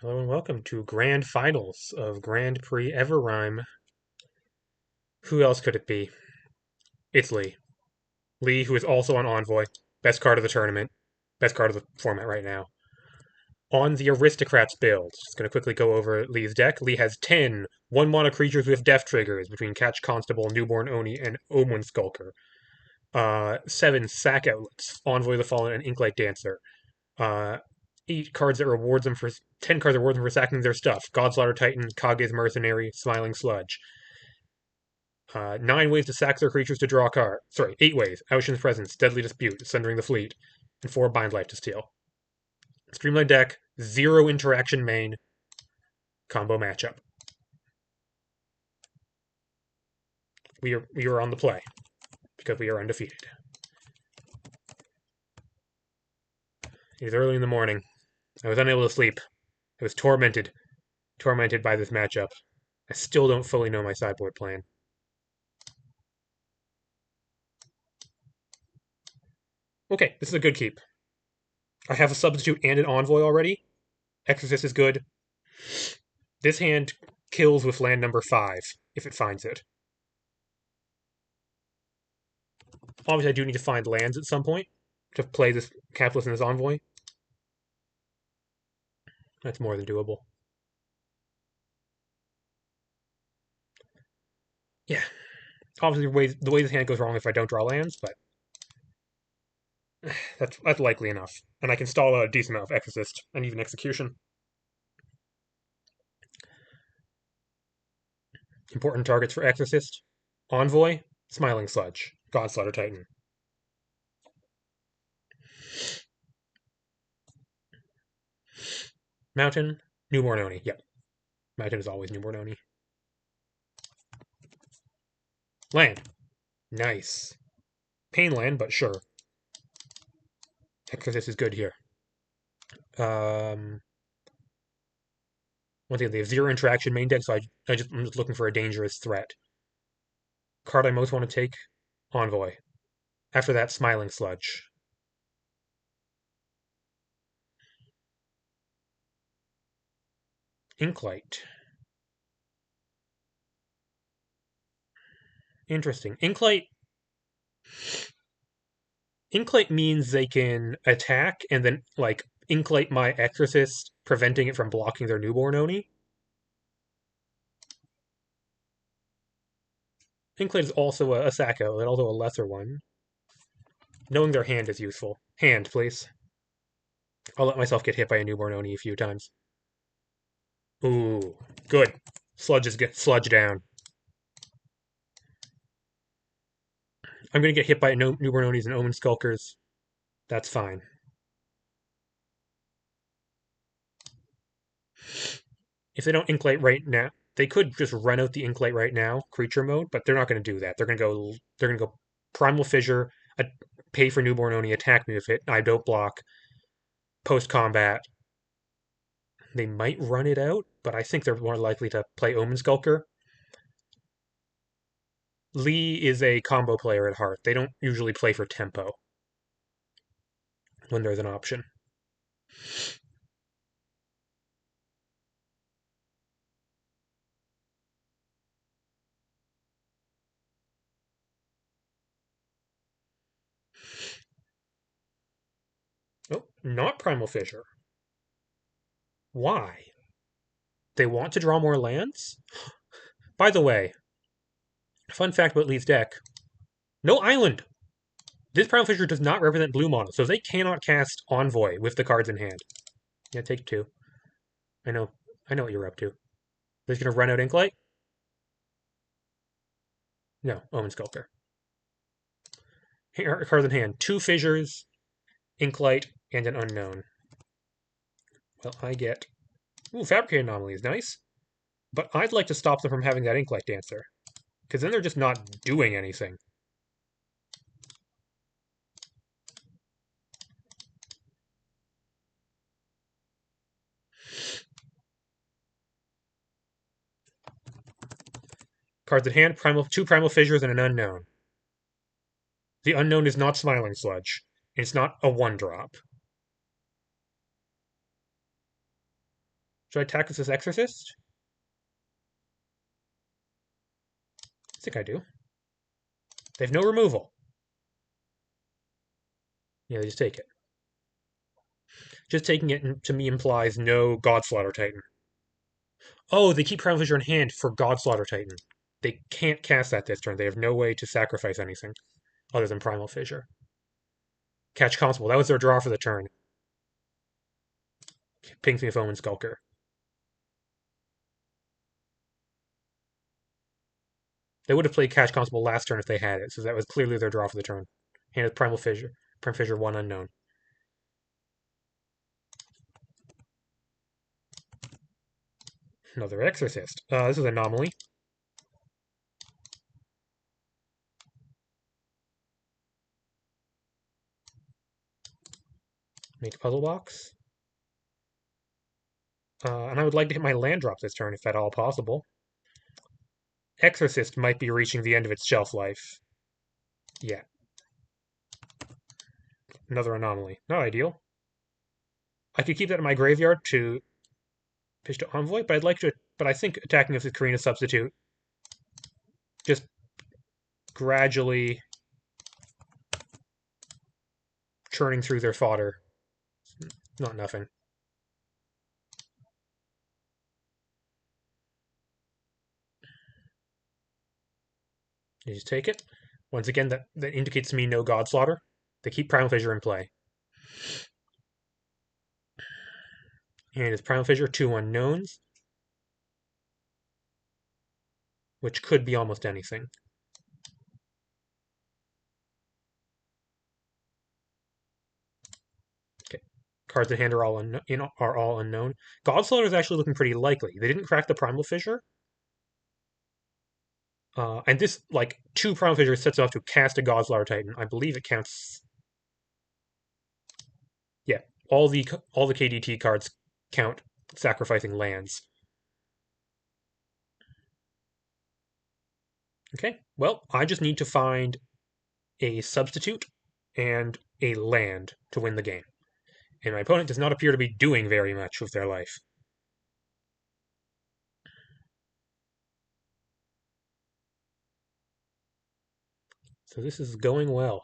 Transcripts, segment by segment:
Hello and welcome to Grand Finals of Grand Prix Everrime. Who else could it be? It's Lee. Lee, who is also on Envoy. Best card of the tournament. Best card of the format right now. On the Aristocrats build, just going to quickly go over Lee's deck. Lee has 10 1-mana creatures with death triggers between Catch Constable, Newborn Oni, and Omen Skulker. 7 sack outlets, Envoy the Fallen, and Inklight Dancer. Uh, 8 cards that rewards them for 10 cards that rewards them for sacking their stuff. Godslaughter Titan, Kage's Mercenary, Smiling Sludge. 9 ways to sack their creatures to draw a card. Sorry, 8 ways. Ocean's Presence, Deadly Dispute, Sundering the Fleet, and 4 Bind Life to Steal. Streamlined deck, 0 interaction main, combo matchup. We are on the play because we are undefeated. It is early in the morning. I was unable to sleep. I was tormented by this matchup. I still don't fully know my sideboard plan. Okay, this is a good keep. I have a substitute and an envoy already. Exorcist is good. This hand kills with land number 5 if it finds it. Obviously, I do need to find lands at some point to play this Capitalist and this envoy. That's more than doable. Yeah. Obviously, the way this hand goes wrong if I don't draw lands, but that's likely enough. And I can stall a decent amount of Exorcist and even Execution. Important targets for Exorcist: Envoy, Smiling Sludge, Godslaughter Titan. Mountain, Newborn Oni. Yep. Mountain is always Newborn Oni. Land. Nice. Pain land, but sure. Exorcist is good here. Once again, they have 0 interaction main deck, so I'm just looking for a dangerous threat. Card I most want to take, Envoy. After that, Smiling Sludge. Inklight. Interesting. Inklight means they can attack and then, like, Inklight my Exorcist, preventing it from blocking their Newborn Oni. Inklight is also a Sacco, and although a lesser one. Knowing their hand is useful. Hand, please. I'll let myself get hit by a Newborn Oni a few times. Ooh, good. Sludge down. I'm going to get hit by Newborn Onis and Omen Skulkers. That's fine. If they don't Inklight right now, they could just run out the Inklight right now, creature mode, but they're not going to do that. They're going to go Primal Fissure, pay for Newborn Oni, attack me with it. I don't block. Post combat, they might run it out, but I think they're more likely to play Omen Skulker. Lee is a combo player at heart. They don't usually play for tempo when there's an option. Oh, not Primal Fissure. Why? They want to draw more lands? By the way, fun fact about Lee's deck: no island. This Primal Fissure does not represent blue mono, so they cannot cast Envoy with the cards in hand. Yeah, take 2. I know what you're up to. They're just gonna run out Inklight? No, Omen Skulker. Here, cards in hand: 2 Fissures, Inklight, and an Unknown. Well, I get... Ooh, Fabricated Anomaly is nice. But I'd like to stop them from having that Inklight Dancer, because then they're just not doing anything. Cards at hand, 2 Primal Fissures and an Unknown. The Unknown is not Smiling Sludge. It's not a 1-drop. Should I attack with this Exorcist? I think I do. They have no removal. Yeah, they just take it. Just taking it to me implies no Godslaughter Titan. Oh, they keep Primal Fissure in hand for Godslaughter Titan. They can't cast that this turn. They have no way to sacrifice anything other than Primal Fissure. Catch Constable. That was their draw for the turn. Pings me with Omen Skulker. They would have played Catch Constable last turn if they had it, so that was clearly their draw for the turn. And it's Primal Fissure. Primal Fissure 1 unknown. Another Exorcist. This is Anomaly. Make a puzzle box. And I would like to hit my land drop this turn, if at all possible. Exorcist might be reaching the end of its shelf life. Yeah. Another Anomaly. Not ideal. I could keep that in my graveyard to pitch to Envoy, but I'd like to. But I think attacking with the Karina substitute just gradually churning through their fodder. Not nothing. You just take it. Once again, that indicates to me no Godslaughter. They keep Primal Fissure in play. And it's Primal Fissure, 2 unknowns, which could be almost anything. Okay. Cards in hand are all unknown. Godslaughter is actually looking pretty likely. They didn't crack the Primal Fissure. And this, like, 2 Primal Fissure sets off to cast a Godslaughter Titan. I believe it counts. Yeah, all the KDT cards count sacrificing lands. Okay, well, I just need to find a substitute and a land to win the game. And my opponent does not appear to be doing very much with their life. So this is going well.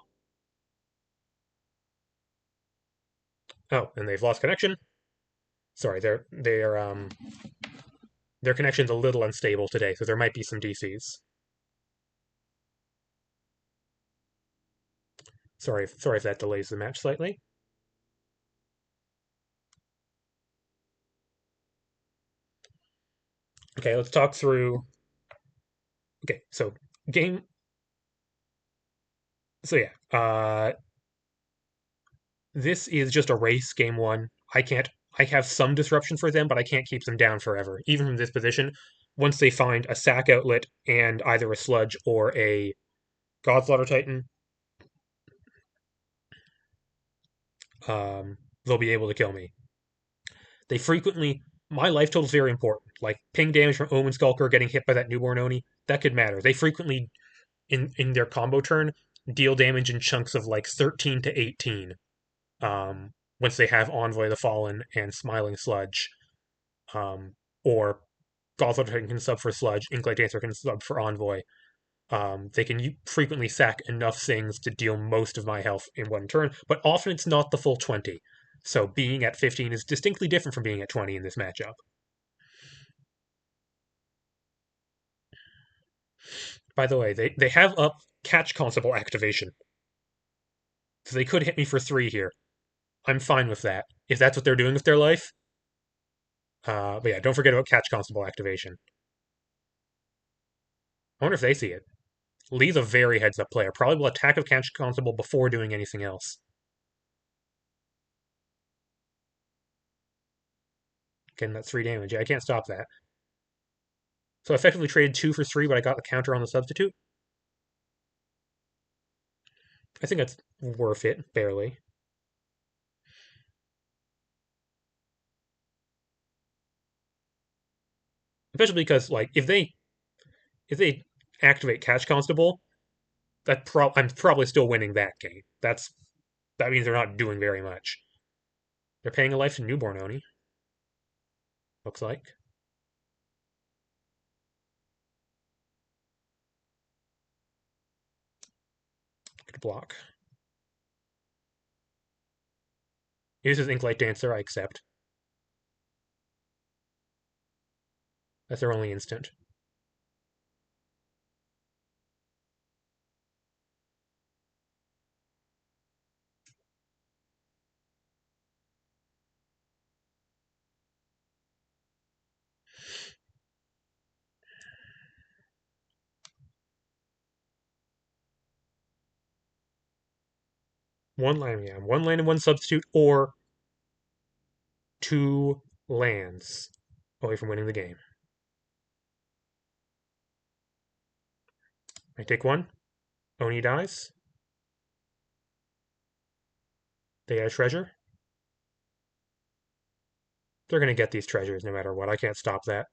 Oh, and they've lost connection. Sorry, their connection's a little unstable today, so there might be some DCs. Sorry if that delays the match slightly. Okay, let's talk through. Okay, so game. So yeah, this is just a race, game 1. I have some disruption for them, but I can't keep them down forever. Even from this position, once they find a sack outlet and either a sludge or a Godslaughter Titan, they'll be able to kill me. They frequently, my life total is very important. Like ping damage from Omen Skulker getting hit by that Newborn Oni, that could matter. They frequently, in their combo turn, deal damage in chunks of like 13 to 18. Once they have Envoy the Fallen and Smiling Sludge, or Godfather Titan can sub for Sludge, Inklite Dancer can sub for Envoy. They can frequently sack enough things to deal most of my health in one turn, but often it's not the full 20. So being at 15 is distinctly different from being at 20 in this matchup. By the way, they have up Catch Constable activation. So they could hit me for 3 here. I'm fine with that, if that's what they're doing with their life. But yeah, don't forget about Catch Constable activation. I wonder if they see it. Lee's a very heads-up player. Probably will attack with Catch Constable before doing anything else. Again, that's 3 damage. Yeah, I can't stop that. So I effectively traded 2 for 3, but I got the counter on the substitute. I think that's worth it, barely. Especially because, like, if they activate Catch Constable, I'm probably still winning that game. That means they're not doing very much. They're paying a life to Newborn Oni. looks like. Good block. Uses Inklight Dancer, I accept. That's their only instant. One land, yeah. One land and one substitute, or 2 lands away from winning the game. I take one. Oni dies. They get a treasure. They're going to get these treasures no matter what. I can't stop that.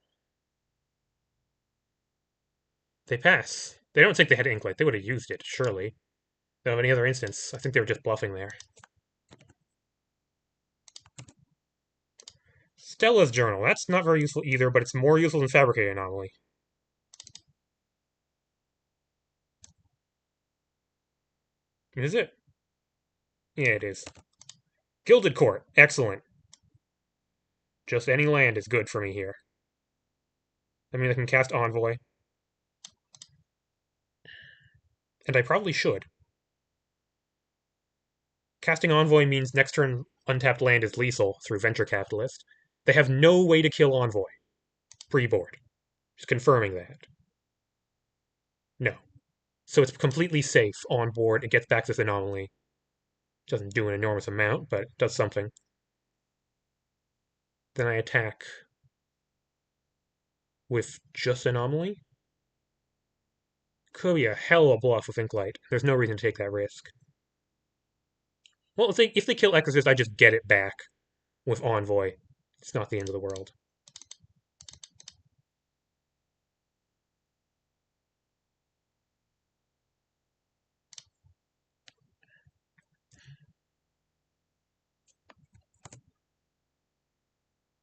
They pass. They don't think they had Inklight. They would have used it, surely. They don't have any other instance. I think they were just bluffing there. Stella's Journal. That's not very useful either, but it's more useful than Fabricated Anomaly. Is it? Yeah, it is. Gilded Court. Excellent. Just any land is good for me here. I mean, I can cast Envoy. And I probably should. Casting Envoy means next turn untapped land is lethal through Venture Capitalist. They have no way to kill Envoy pre-board. Just confirming that. No. So it's completely safe on board. It gets back this anomaly. Doesn't do an enormous amount, but it does something. Then I attack with just anomaly. Could be a hell of a bluff with Inklight. There's no reason to take that risk. Well, if they kill Exorcist, I just get it back with Envoy. It's not the end of the world.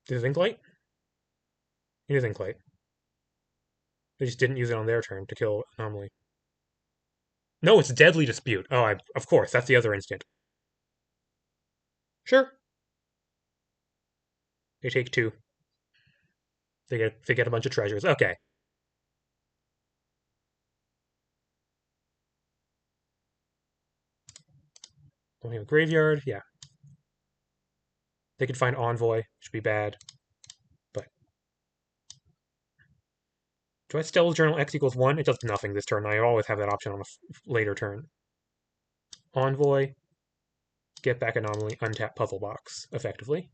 Is it Inklight? It is Inklight. They just didn't use it on their turn to kill Anomaly. No, it's Deadly Dispute. Oh, of course, that's the other instant. Sure. They take 2. They get a bunch of treasures. Okay. Don't have a graveyard. Yeah. They could find Envoy, which would be bad. But do I Stella's Journal X equals 1? It does nothing this turn. I always have that option on a later turn. Envoy, get back Anomaly, untap Puzzle Box, effectively.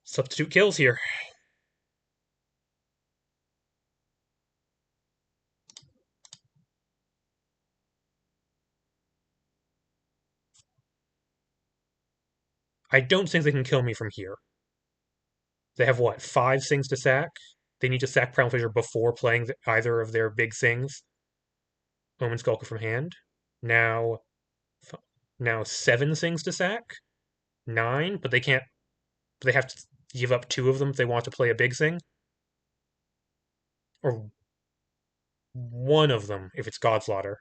Substitute kills here. I don't think they can kill me from here. They have what, 5 things to sack? They need to sack Primal Fissure before playing either of their big things. Omen Skulker from hand. Now 7 things to sack. 9, but they can't. They have to give up 2 of them if they want to play a big thing. Or 1 of them if it's Godslaughter.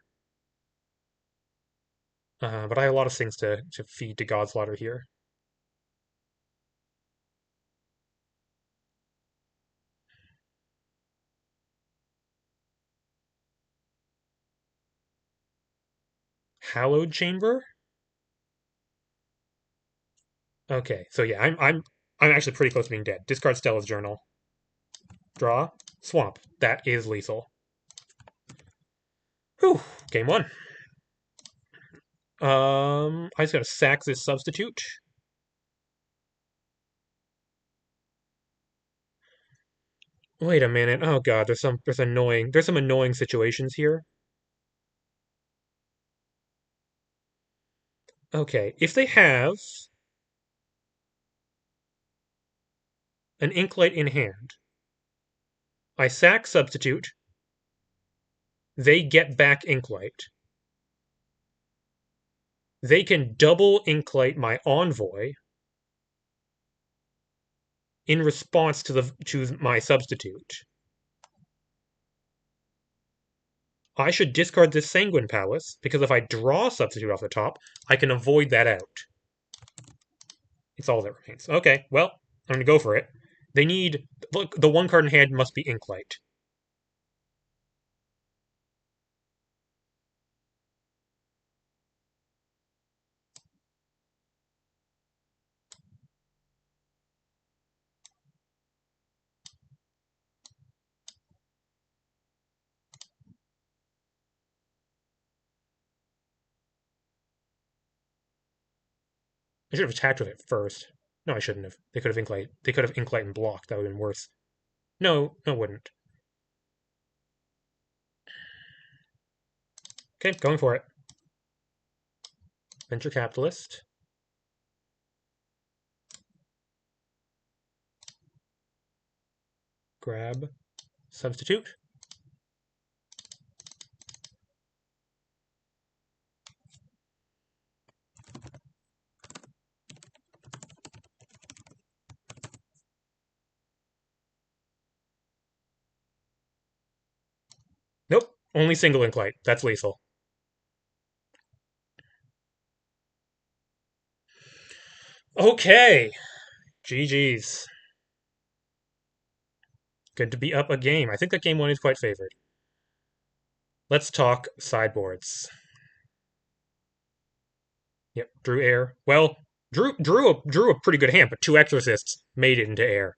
But I have a lot of things to feed to Godslaughter here. Hallowed Chamber? Okay, so yeah, I'm actually pretty close to being dead. Discard Stella's Journal. Draw. Swamp. That is lethal. Whew. Game 1. I just gotta sack this substitute. Wait a minute. Oh god, there's some annoying situations here. Okay, if they have an Inklight in hand, I sack substitute. They get back Inklight. They can double Inklight my Envoy. in response to my substitute. I should discard this Sanguine Palace, because if I draw a substitute off the top, I can avoid that out. It's all that remains. Okay, well, I'm going to go for it. They need... Look, the one card in hand must be Inklight. I should have attacked with it first. No, I shouldn't have. They could have Inklight. They could have Inklight and blocked. That would have been worse. No, no, it wouldn't. Okay, going for it. Venture capitalist. Grab. Substitute. Nope. Only single Inklight. That's lethal. Okay. GG's. Good to be up a game. I think that game one is quite favored. Let's talk sideboards. Yep, drew air. Well, drew a pretty good hand, but two exorcists made it into air.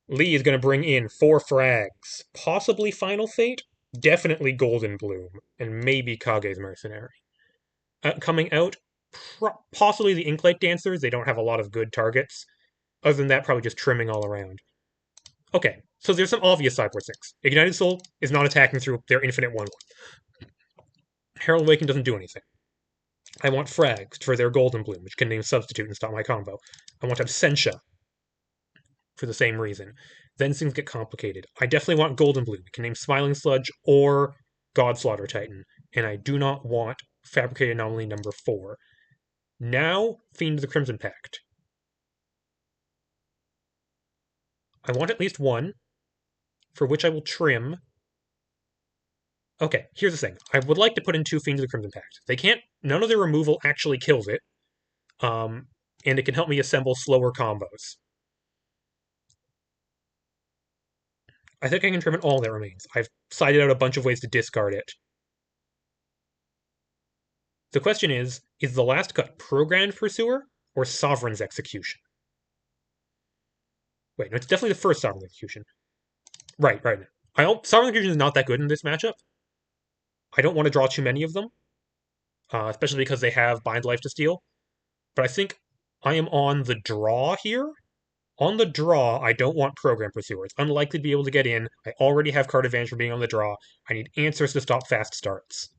Lee is going to bring in 4 frags, possibly Final Fate, definitely Golden Bloom, and maybe Kage's Mercenary. Coming out, possibly the Inklight Dancers. They don't have a lot of good targets. Other than that, probably just trimming all around. Okay, so there's some obvious sideboard things. Ignited Soul is not attacking through their infinite 1/1. Herald Awaken doesn't do anything. I want frags for their Golden Bloom, which can name Substitute and stop my combo. I want Absentia for the same reason. Then things get complicated. I definitely want Golden Bloom. It can name Smiling Sludge or Godslaughter Titan. And I do not want Fabricated Anomaly number 4. Now, Fiend of the Crimson Pact. I want at least one, for which I will trim. Okay, here's the thing. I would like to put in 2 Fiends of the Crimson Pact. They can't... None of their removal actually kills it. And it can help me assemble slower combos. I think I can trim it all that remains. I've cited out a bunch of ways to discard it. The question is the last cut Programmed Pursuer or Sovereign's Execution? Wait, no, it's definitely the first Sovereign's Execution. Right. Sovereign's Execution is not that good in this matchup. I don't want to draw too many of them, especially because they have Bind Life to steal. But I think I am on the draw here. On the draw, I don't want Program Pursuer. It's unlikely to be able to get in. I already have card advantage from being on the draw. I need answers to stop fast starts.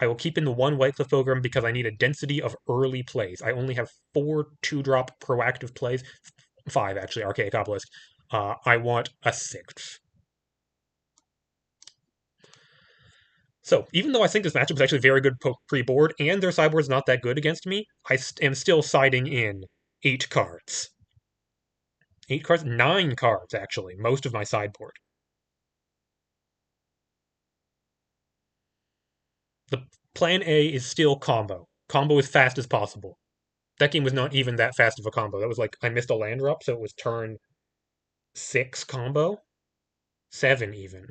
I will keep in the 1 Whitecliff Pilgrim because I need a density of early plays. I only have 4 2-drop proactive plays. 5, actually, Archaic Obelisk. I want a 6th. So, even though I think this matchup is actually very good pre-board, and their sideboard's not that good against me, I am still siding in 8 cards. 8 cards? 9 cards, actually, most of my sideboard. The plan A is still combo. Combo as fast as possible. That game was not even that fast of a combo. That was like, I missed a land drop, so it was turn 6 combo? 7 even.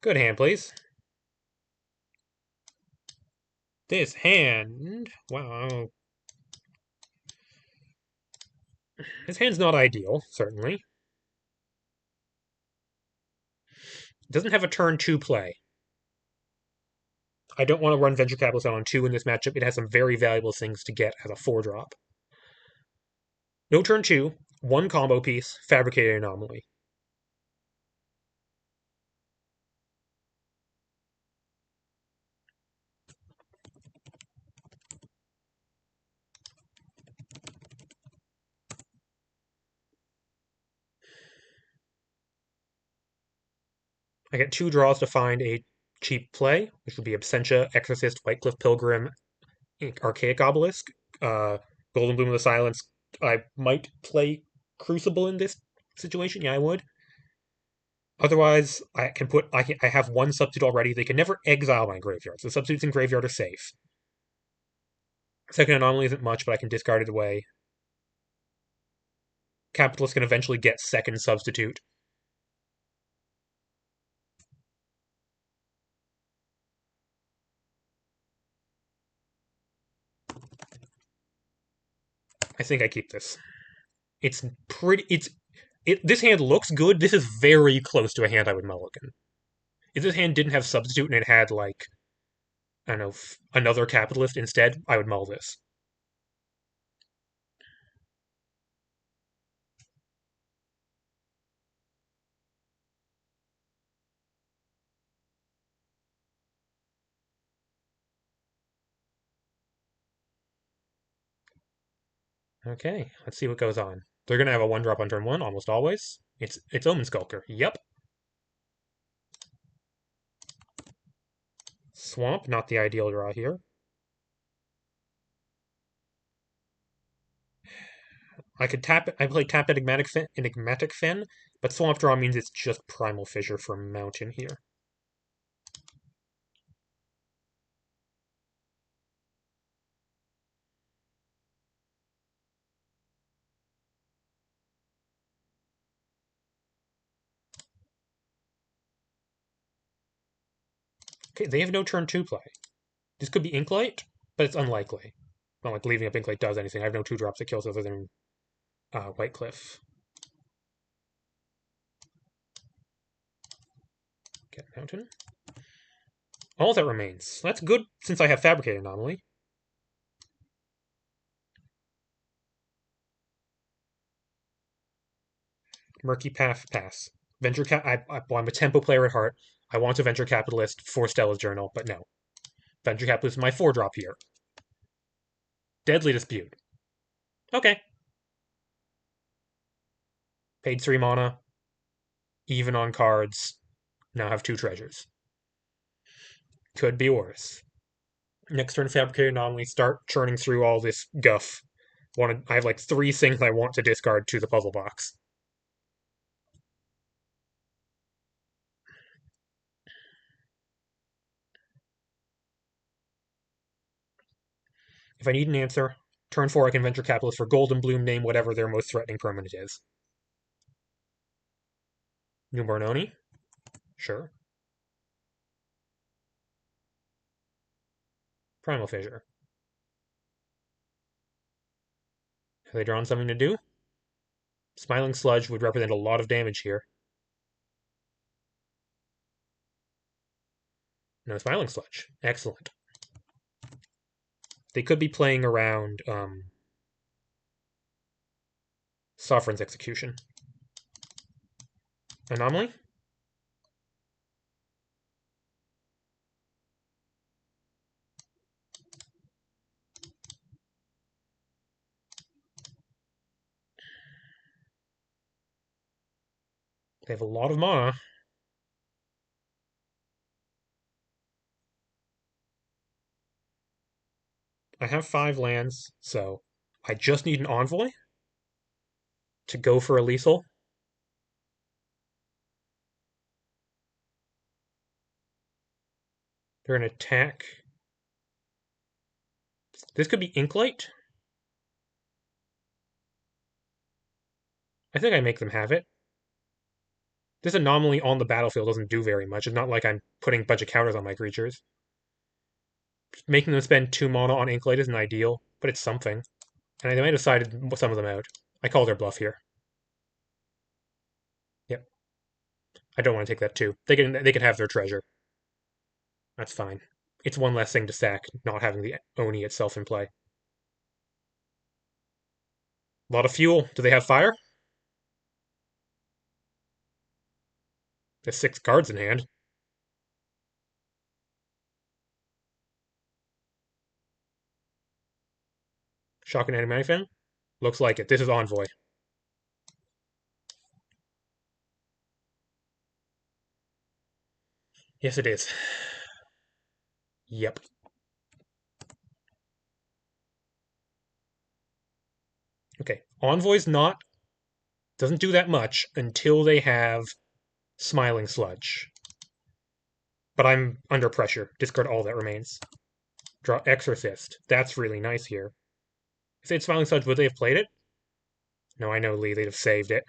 Good hand, please. This hand... Wow. This hand's not ideal, certainly. It doesn't have a turn 2 play. I don't want to run Venture Capitalist out on 2 in this matchup. It has some very valuable things to get as a 4-drop. No turn 2, 1 combo piece, Fabricated Anomaly. I get 2 draws to find a cheap play, which would be Absentia, Exorcist, Whitecliff Pilgrim, Archaic Obelisk, uh, Golden Bloom of the Silence. I might play Crucible in this situation. Yeah, I would. Otherwise, I have one substitute already. They can never exile my graveyard. So substitutes in graveyard are safe. Second anomaly isn't much, but I can discard it away. Capitalist can eventually get second substitute. I think I keep this. It's pretty. This hand looks good. This is very close to a hand I would mulligan. If this hand didn't have substitute and it had like I don't know another capitalist instead, I would mull this. Okay, let's see what goes on. They're gonna have a 1-drop on turn 1 almost always. It's Omen Skulker. Yep. Swamp, not the ideal draw here. I could tap. I play tap Enigmatic Fen, but Swamp draw means it's just Primal Fissure from Mountain here. Okay, they have no turn 2 play. This could be Inklight, but it's unlikely. Not like leaving up Inklight does anything. I have no 2-drops that kills other than Whitecliff. Get Mountain. All that remains. That's good since I have Fabricated Anomaly. Murky Path, pass. Venture Cap. I'm a tempo player at heart. I want a Venture Capitalist for Stella's Journal, but no. Venture Capitalist is my 4-drop here. Deadly Dispute. Okay. Paid 3 mana. Even on cards. Now have 2 treasures. Could be worse. Next turn, Fabricated Anomaly. Start churning through all this guff. I have like 3 things I want to discard to the puzzle box. If I need an answer, turn 4 I can Venture Capitalist for Golden Bloom, name whatever their most threatening permanent is. Newborn Oni? Sure. Primal Fissure. Have they drawn something to do? Smiling Sludge would represent a lot of damage here. No Smiling Sludge. Excellent. They could be playing around Sovereign's Execution. Anomaly? They have a lot of mana. I have 5 lands, so I just need an Envoy to go for a lethal. They're going to attack. This could be Inklight. I think I make them have it. This anomaly on the battlefield doesn't do very much. It's not like I'm putting a bunch of counters on my creatures. Making them spend 2 mana on Inklight isn't ideal, but it's something. And I might have decided some of them out. I call their bluff here. Yep. I don't want to take that too. They can have their treasure. That's fine. It's one less thing to sack, not having the Oni itself in play. A lot of fuel. Do they have fire? There's 6 cards in hand. Shock and Animanifan? Looks like it. This is Envoy. Yes, it is. Yep. Okay. Envoy's not doesn't do that much until they have Smiling Sludge. But I'm under pressure. Discard all that remains. Draw Exorcist. That's really nice here. If they had Smiling Sludge, would they have played it? No, I know Lee. They'd have saved it.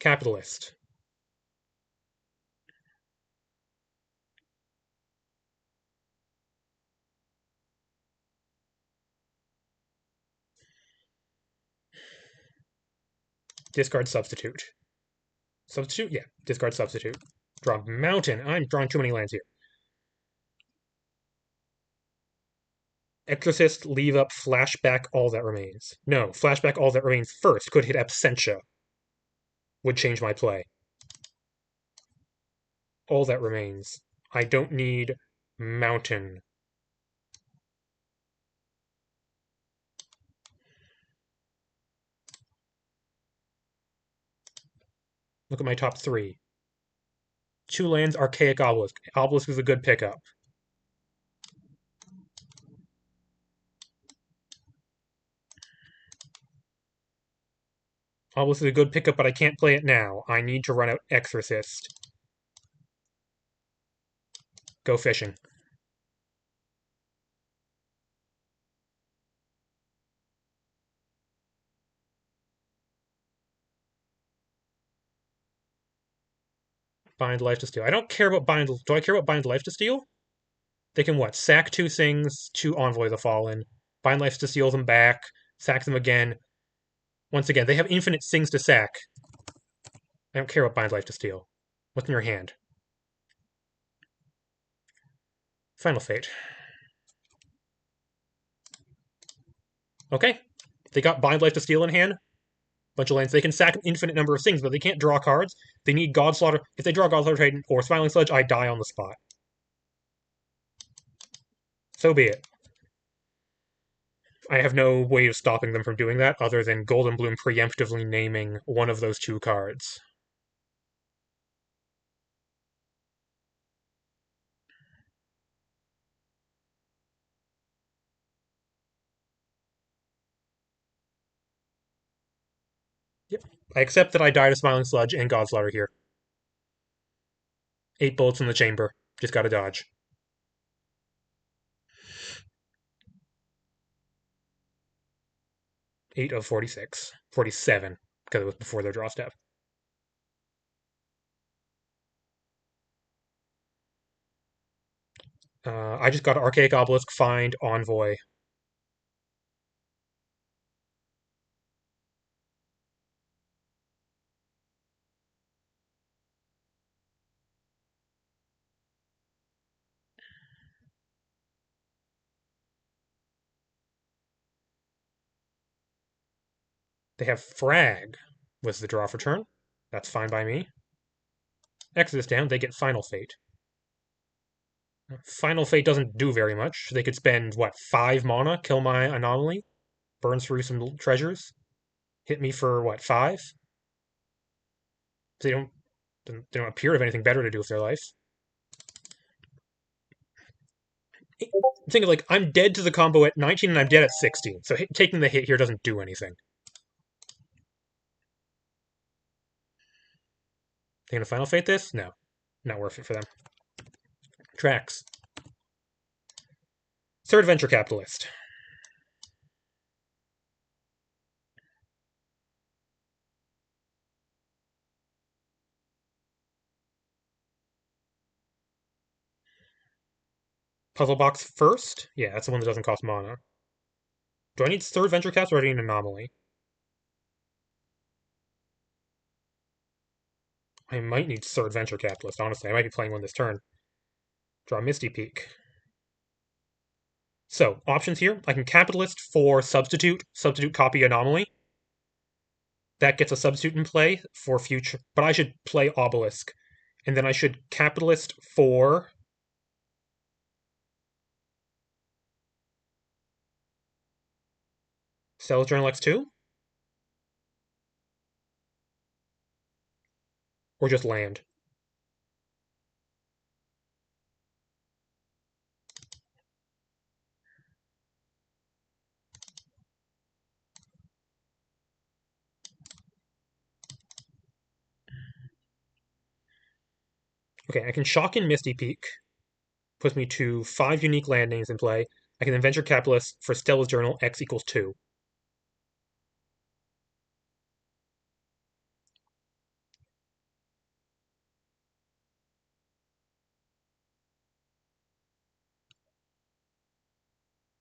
Capitalist. Discard Substitute. Substitute? Yeah. Discard Substitute. Draw Mountain. I'm drawing too many lands here. Exorcist, leave up Flashback all that remains. No, Flashback all that remains first. Could hit Absentia. Would change my play. All that remains. I don't need Mountain. Look at my top three. 2 lands, Archaic Obelisk. Obelisk is a good pickup. Obelisk is a good pickup, but I can't play it now. I need to run out Exorcist. Go fishing. Bind Life to Steal. I don't care about Bind. Do I care about Bind Life to Steal? They can what? Sack 2 things, 2 Envoy the Fallen. Bind Life to Steal them back. Sack them again. Once again, they have infinite things to sack. I don't care about Bind Life to Steal. What's in your hand? Final Fate. Okay. They got Bind Life to Steal in hand. Bunch of lands. They can sack an infinite number of things, but they can't draw cards. They need Godslaughter. If they draw Godslaughter Titan or Smiling Sludge, I die on the spot. So be it. I have no way of stopping them from doing that other than Golden Bloom preemptively naming one of those 2 cards. Yep. I accept that I died of Smiling Sludge and Godslaughter here. 8 bullets in the chamber. Just gotta dodge. 8 of 46. 47, because it was before their draw step. I just got Archaic Obelisk, find Envoy. They have Frag was the draw for turn. That's fine by me. Exodus down, they get Final Fate. Final Fate doesn't do very much. They could spend, what, 5 mana, kill my Anomaly, burn through some treasures, hit me for, what, 5? They don't appear to have anything better to do with their life. Think of, like, I'm dead to the combo at 19 and I'm dead at 16, so taking the hit here doesn't do anything. They gonna Final Fate this? No. Not worth it for them. Tracks. Third Venture Capitalist. Puzzle Box first? Yeah, that's the one that doesn't cost mana. Do I need third Venture Caps or do I need an Anomaly? I might need third Venture Capitalist, honestly. I might be playing one this turn. Draw Misty Peak. So, options here. I can Capitalist for Substitute, Substitute copy Anomaly. That gets a Substitute in play for future, but I should play Obelisk. And then I should Capitalist for Sales Journal X2? Or just land? Okay, I can shock in Misty Peak, puts me to 5 unique landings in play. I can then venture capitalist for Stella's Journal, X equals 2.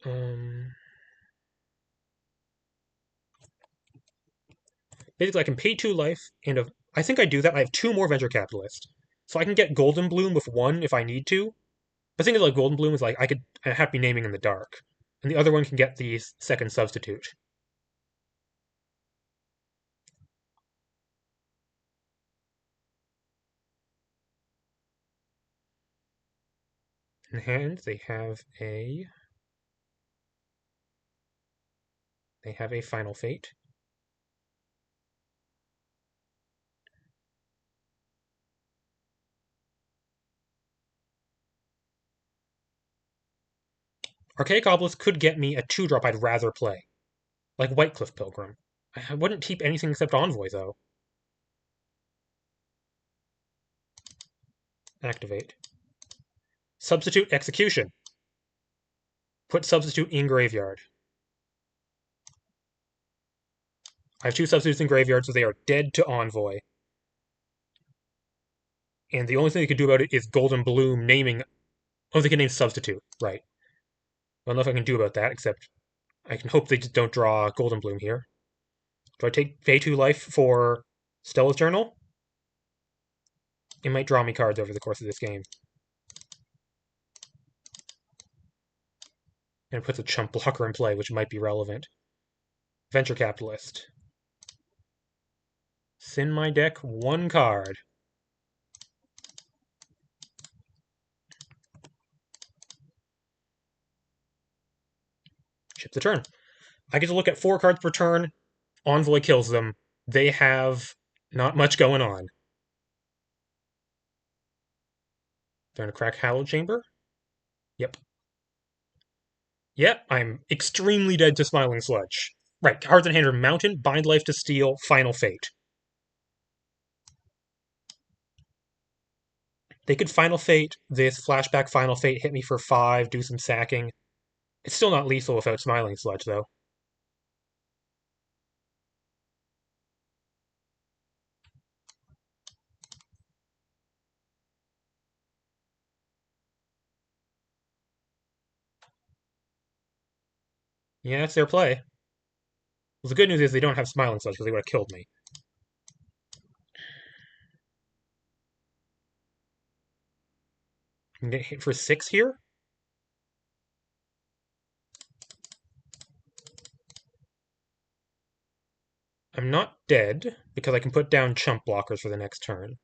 Um, Basically, I can pay 2 life, and I think I do that. I have 2 more venture capitalists. So I can get Golden Bloom with 1 if I need to. But the thing is, like, Golden Bloom is like, I have to be naming in the dark. And the other one can get the second substitute. In hand, they have a Final Fate. Archaic Obelisk could get me a 2-drop I'd rather play, like Whitecliff Pilgrim. I wouldn't keep anything except Envoy, though. Activate. Substitute Execution. Put substitute in graveyard. I have 2 substitutes in graveyard, so they are dead to Envoy. And the only thing they can do about it is Golden Bloom naming. Oh, they can name substitute. Right. I don't know if I can do about that, except I can hope they just don't draw Golden Bloom here. Do I take pay 2 life for Stella's Journal? It might draw me cards over the course of this game. And it puts a chump blocker in play, which might be relevant. Venture Capitalist. Send my deck 1 card. Chip the turn. I get to look at 4 cards per turn. Envoy kills them. They have not much going on. They're in a crack Hallowed Chamber? Yep. Yep, I'm extremely dead to Smiling Sludge. Right, cards in hand are Mountain, Bind Life to Steel, Final Fate. They could Final Fate this, flashback Final Fate, hit me for 5, do some sacking. It's still not lethal without Smiling Sludge, though. Yeah, it's their play. Well, the good news is they don't have Smiling Sludge, because they would have killed me. I can get hit for 6 here? I'm not dead, because I can put down chump blockers for the next turn.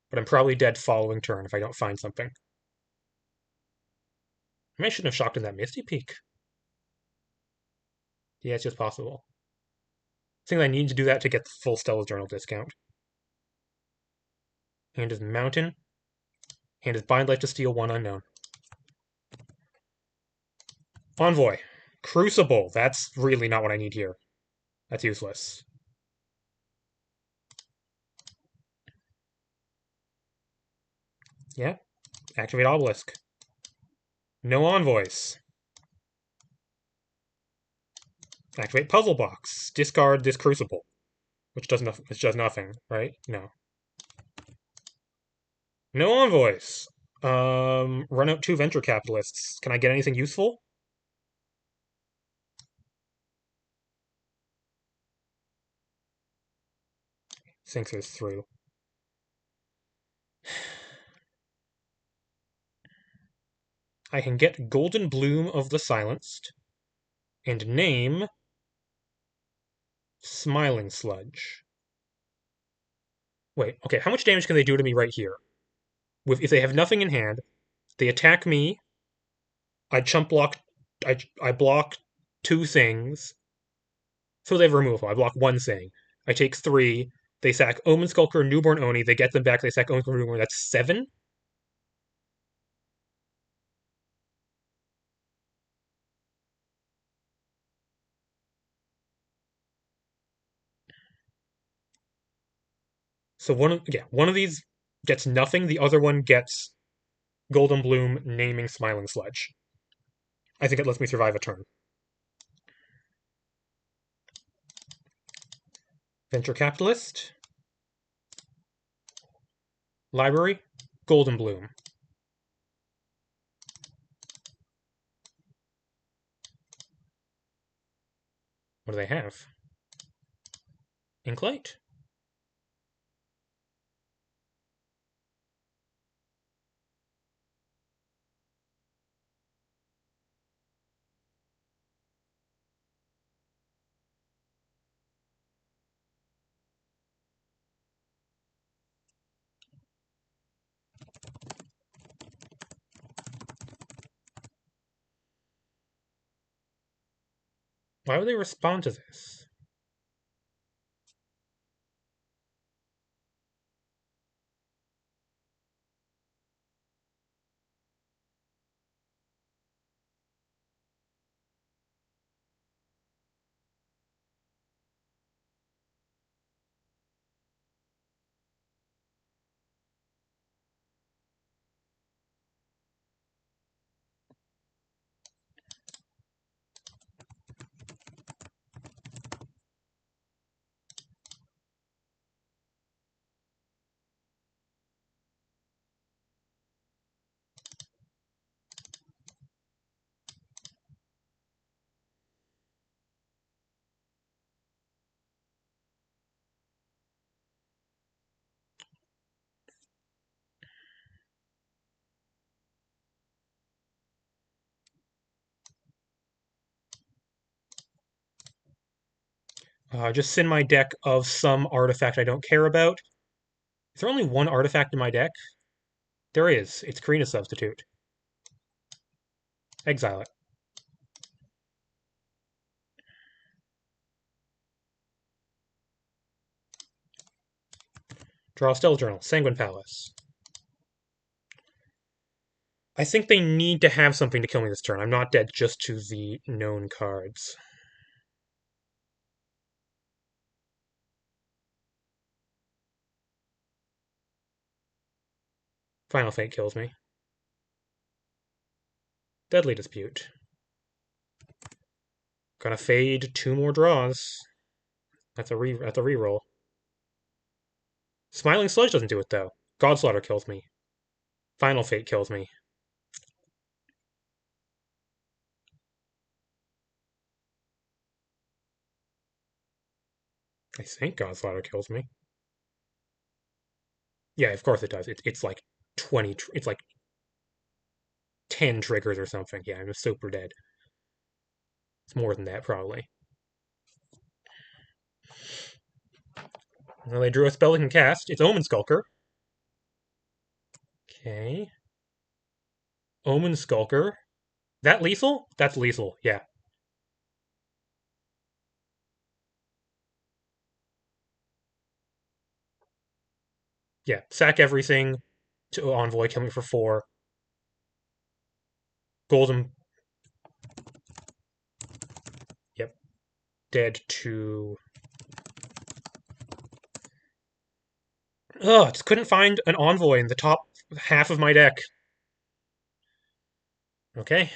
But I'm probably dead following turn if I don't find something. Maybe I shouldn't have shocked in that Misty Peak. Yeah, it's just possible. I think I need to do that to get the full Stella's Journal discount. Hand is Mountain. Hand is Bind Life to Steel, 1 unknown. Envoy. Crucible. That's really not what I need here. That's useless. Yeah. Activate Obelisk. No Envoys. Activate Puzzle Box. Discard this Crucible. Which does nothing, right? No. No Envoys. Run out 2 Venture Capitalists. Can I get anything useful? Sinks this through. I can get Golden Bloom of the Silenced and name Smiling Sludge. Wait, okay, how much damage can they do to me right here? If they have nothing in hand, they attack me, I chump block, I block 2 things, so they have removal. I block 1 thing. I take 3, they sack Omen Skulker, Newborn Oni, they get them back, they sack Omen Skulker, Newborn, that's 7? So one of these gets nothing. The other one gets Golden Bloom, naming Smiling Sledge. I think it lets me survive a turn. Venture Capitalist. Library. Golden Bloom. What do they have? Inklight. Why would they respond to this? Just send my deck of some artifact I don't care about. Is there only one artifact in my deck? There is. It's Karina Substitute. Exile it. Draw a Still Journal. Sanguine Palace. I think they need to have something to kill me this turn. I'm not dead just to the known cards. Final Fate kills me. Deadly Dispute. Gonna fade 2 more draws. That's a reroll. Smiling Sledge doesn't do it though. Godslaughter kills me. Final Fate kills me. I think Godslaughter kills me. Yeah, of course it does. It's like 20. It's like 10 triggers or something. Yeah, I'm super dead. It's more than that, probably. Well, they drew a spell they can cast. It's Omen Skulker. Okay. Omen Skulker. That lethal? That's lethal, yeah. Yeah, sack everything to Envoy, kill me for 4. Golden. Yep. Dead to. Ugh, just couldn't find an Envoy in the top half of my deck. Okay.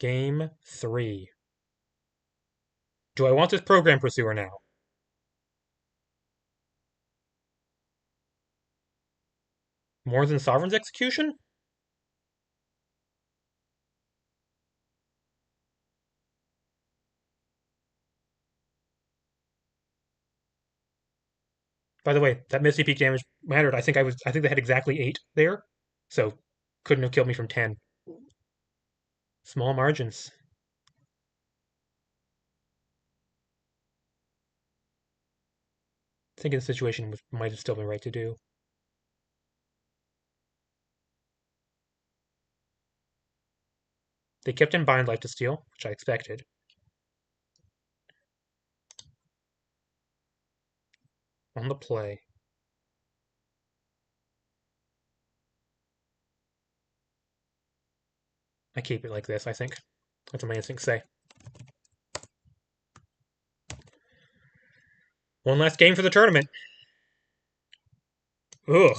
Game 3. Do I want this Program Pursuer now? More than Sovereign's Execution? By the way, that Misty Peak damage mattered. I think they had exactly 8 there. So couldn't have killed me from 10. Small margins. I think in the situation might have still been right to do. They kept in Bind Life to Steal, which I expected. On the play. I keep it like this, I think. That's what my instincts say. One last game for the tournament. Ugh.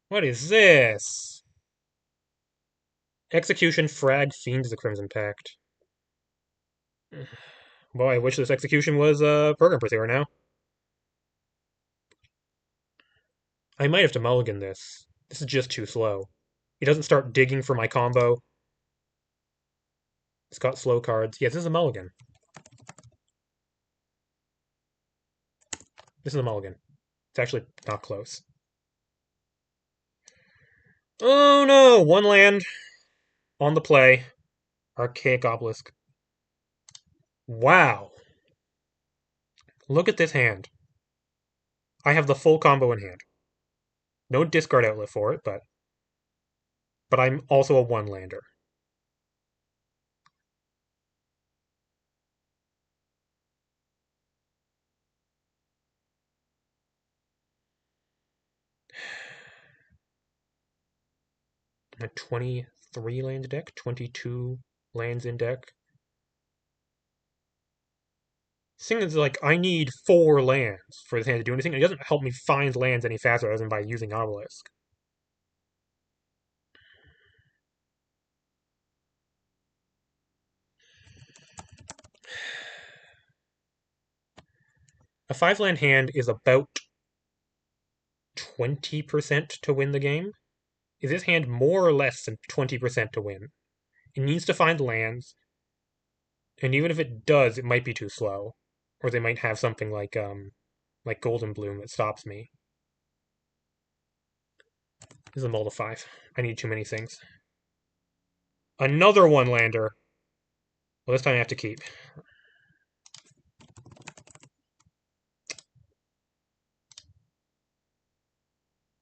What is this? Execution frag fiend the Crimson Pact. Boy, I wish this execution was Program Pursuer now. I might have to mulligan this. This is just too slow. He doesn't start digging for my combo. It's got slow cards. Yes, this is a mulligan. This is a mulligan. It's actually not close. Oh no! One land on the play. Archaic Obelisk. Wow. Look at this hand. I have the full combo in hand. No discard outlet for it, but I'm also a one-lander. A 23 land deck, 22 lands in deck. Thing is, like, I need 4 lands for this hand to do anything. It doesn't help me find lands any faster other than by using Obelisk. A 5-land hand is about 20% to win the game. Is this hand more or less than 20% to win? It needs to find lands, and even if it does, it might be too slow. Or they might have something like Golden Bloom that stops me. This is a mull to 5. I need too many things. Another one-lander. Well, this time I have to keep.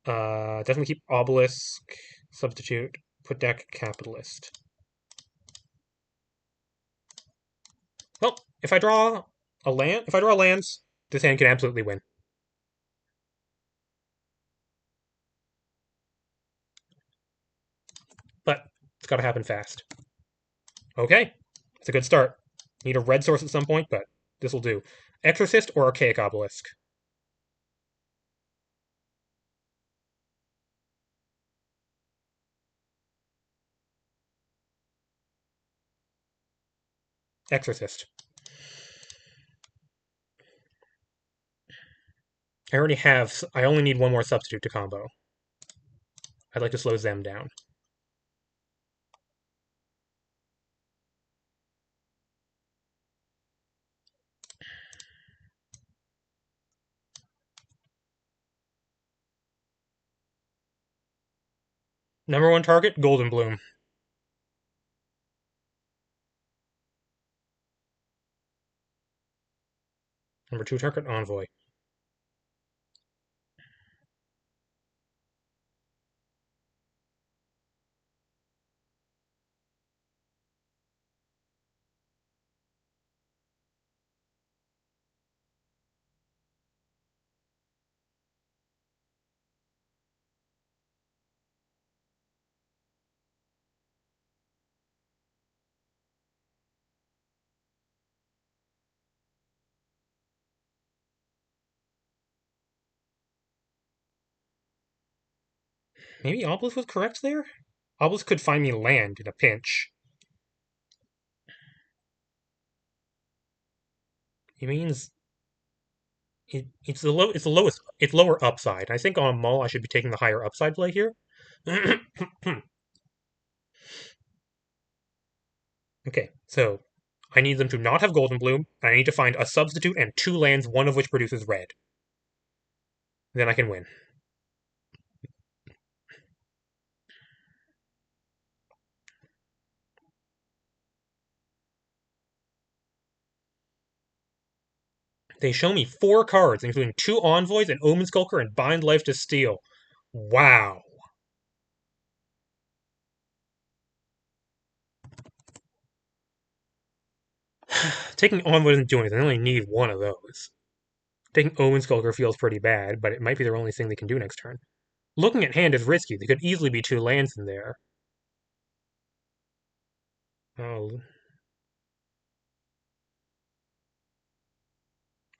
Definitely keep Obelisk, substitute, put deck Capitalist. Well, if I draw lands, this hand can absolutely win. But it's got to happen fast. Okay, it's a good start. Need a red source at some point, but this will do. Exorcist or Archaic Obelisk? Exorcist. I only need one more substitute to combo. I'd like to slow them down. Number 1 target, Golden Bloom. Number 2 target, Envoy. Maybe Obelisk was correct there? Obelisk could find me land in a pinch. It means it's lower upside. I think on mull I should be taking the higher upside play here. Okay, so I need them to not have Golden Bloom, and I need to find a substitute and 2 lands, one of which produces red. Then I can win. They show me 4 cards, including 2 Envoys, an Omen Skulker, and Bind Life to Steel. Wow. Taking Envoy doesn't do anything. I only need one of those. Taking Omen Skulker feels pretty bad, but it might be their only thing they can do next turn. Looking at hand is risky. There could easily be 2 lands in there. Oh,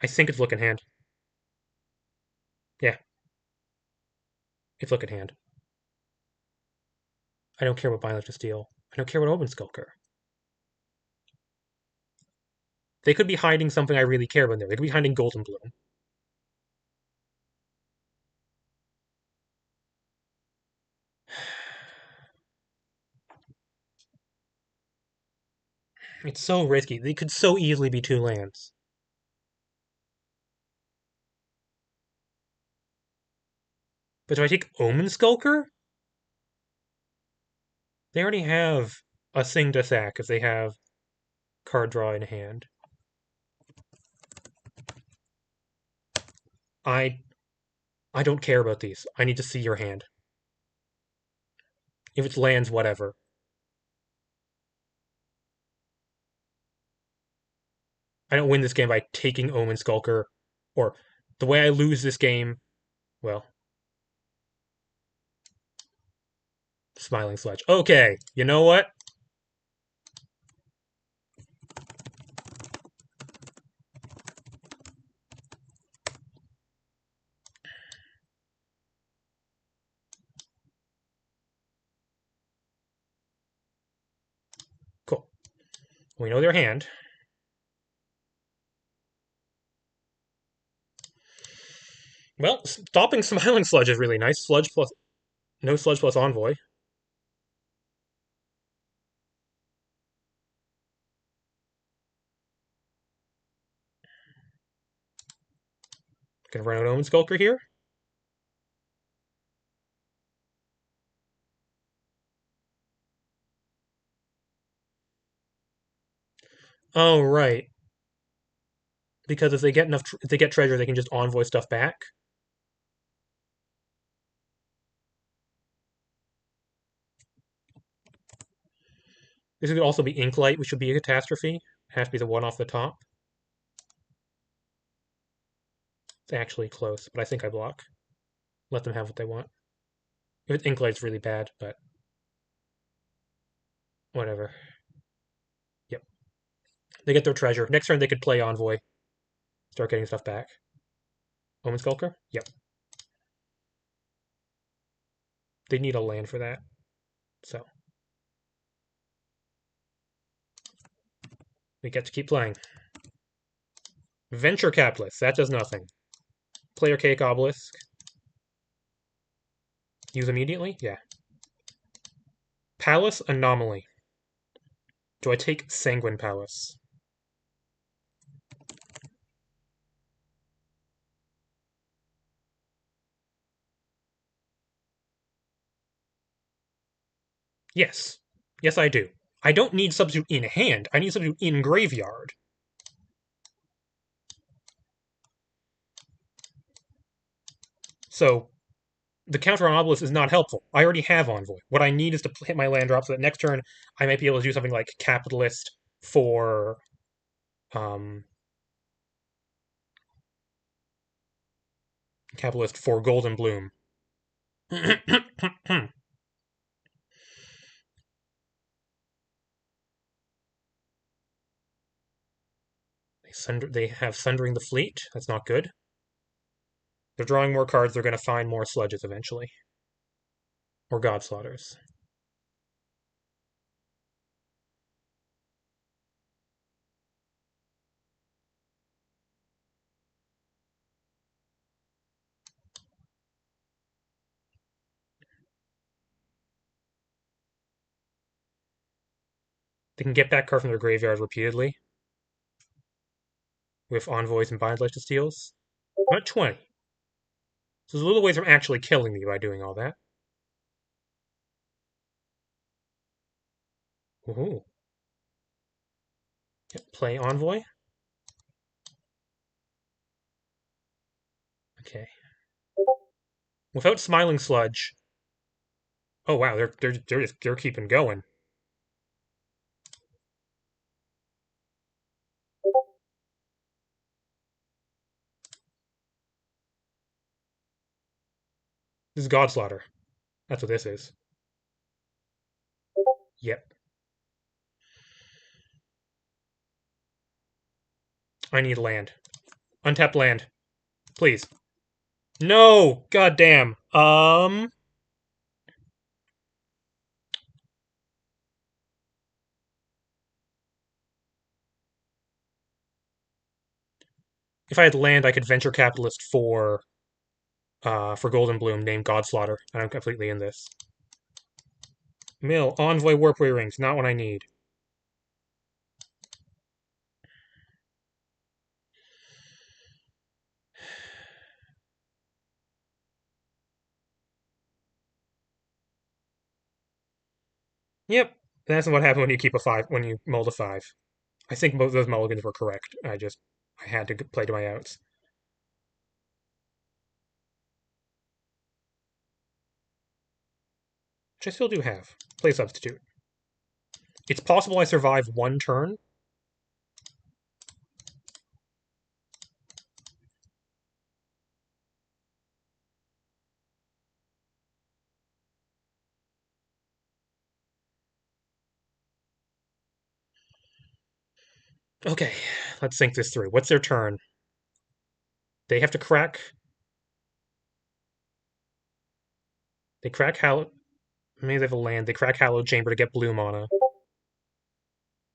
I think it's looking hand. Yeah, it's look at hand. I don't care what Bile to steal. I don't care what Omen Skulker. They could be hiding something I really care about there. They could be hiding Golden Bloom. It's so risky. They could so easily be 2 lands. But do I take Omen Skulker? They already have a thing to sack if they have card draw in hand. I I don't care about these. I need to see your hand. If it's lands, whatever. I don't win this game by taking Omen Skulker, or the way I lose this game, well, Smiling Sledge. Okay, you know what? Cool. We know their hand. Well, stopping Smiling Sludge is really nice. Sludge plus no Sludge plus Envoy. Gonna run out Omen Skulker here. Oh right, because if they get enough, if they get treasure, they can just Envoy stuff back. This could also be Inklight, which should be a catastrophe. It has to be the one off the top. It's actually close, but I think I block. Let them have what they want. If it's Inklight's really bad, but whatever. Yep. They get their treasure. Next turn they could play Envoy. Start getting stuff back. Omen Skulker? Yep. They need a land for that. So we get to keep playing. Venture Capitalist. That does nothing. Player Cake Obelisk. Use immediately? Yeah. Palace Anomaly. Do I take Sanguine Palace? Yes. Yes, I do. I don't need Substitute in hand. I need Substitute in graveyard. So the counter on Obelisk is not helpful. I already have Envoy. What I need is to hit my land drop so that next turn I might be able to do something like Capitalist for Capitalist for Golden Bloom. they they have Sundering the Fleet. That's not good. They're drawing more cards. They're going to find more sludges eventually, or God Slaughters. They can get back cards from their graveyard repeatedly with Envoys and Bind to Steals. Not 20. So there's a little ways from actually killing me by doing all that. Ooh. Yep, play Envoy. Okay. Without Smiling Sludge. Oh wow, they're keeping going. This is Godslaughter. That's what this is. Yep. I need land. Untapped land. Please. No! Goddamn. If I had land, I could venture capitalist for Golden Bloom, named Godslaughter, and I'm completely in this. Mill, Envoy, Warpway Rings, not what I need. Yep, that's what happened when you keep a 5, when you mold a 5. I think both those mulligans were correct. I had to play to my outs. Which I still do have. Play substitute. It's possible I survive one turn. Okay, let's think this through. What's their turn? They have to crack. They crack Hallow. Maybe they have a land. They crack Hallowed Chamber to get blue mana.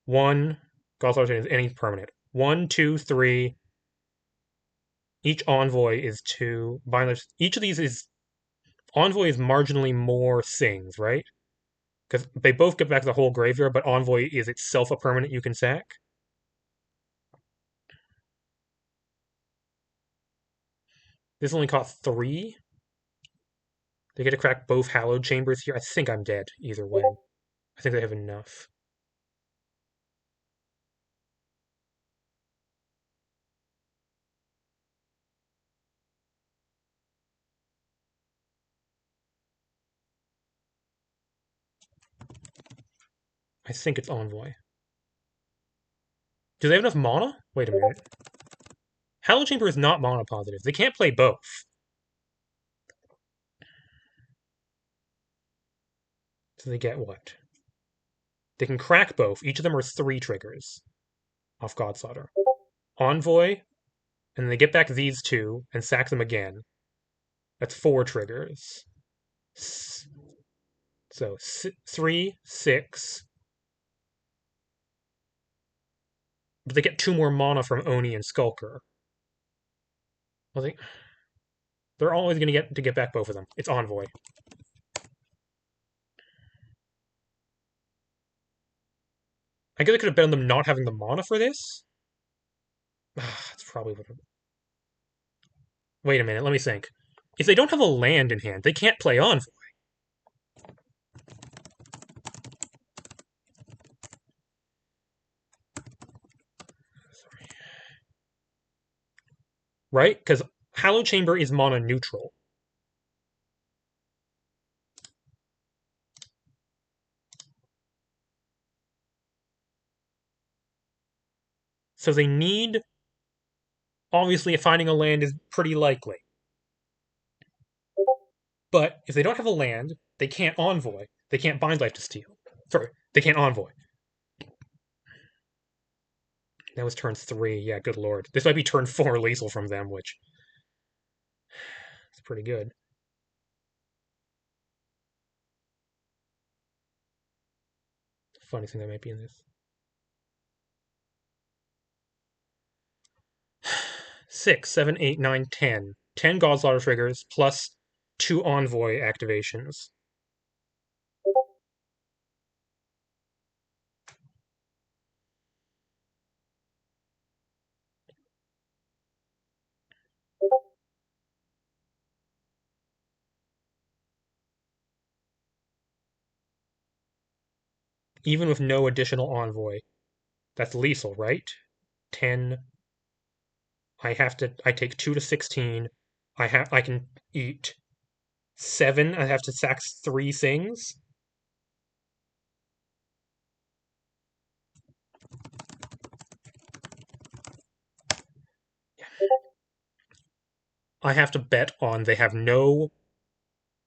One. Godfather is any permanent. One, two, three. Each envoy is two. Each of these is. Envoy is marginally more things, right? Because they both get back the whole graveyard, but Envoy is itself a permanent you can sack. This only cost 3. They get to crack both Hallowed Chambers here. I think I'm dead either way. I think they have enough. I think it's Envoy. Do they have enough mana? Wait a minute. Hallowed Chamber is not mana positive. They can't play both. So they get what? They can crack both. Each of them are 3 triggers off Godslaughter. Envoy, and then they get back these 2 and sack them again. That's 4 triggers. So 3, 6. But they get 2 more mana from Oni and Skulker. Well, they're always going to get back both of them. It's Envoy. I guess I could have bet on them not having the mana for this. That's probably what. Wait a minute, let me think. If they don't have a land in hand, they can't play Envoy. Right? Because Hallowed Chamber is mana neutral. So they need. Obviously, finding a land is pretty likely. But if they don't have a land, they can't Envoy. They can't Bind Life to Steal. Sorry, they can't Envoy. That was turn 3. Yeah, good lord. This might be turn 4 lethal from them, which is pretty good. Funny thing that might be in this. 6, 7, 8, 9, 10. 10 Godslaughter triggers plus 2 Envoy activations. Even with no additional Envoy. That's lethal, right? 10. I take 2 to 16. I can eat 7. I have to sack 3 things. I have to bet on they have no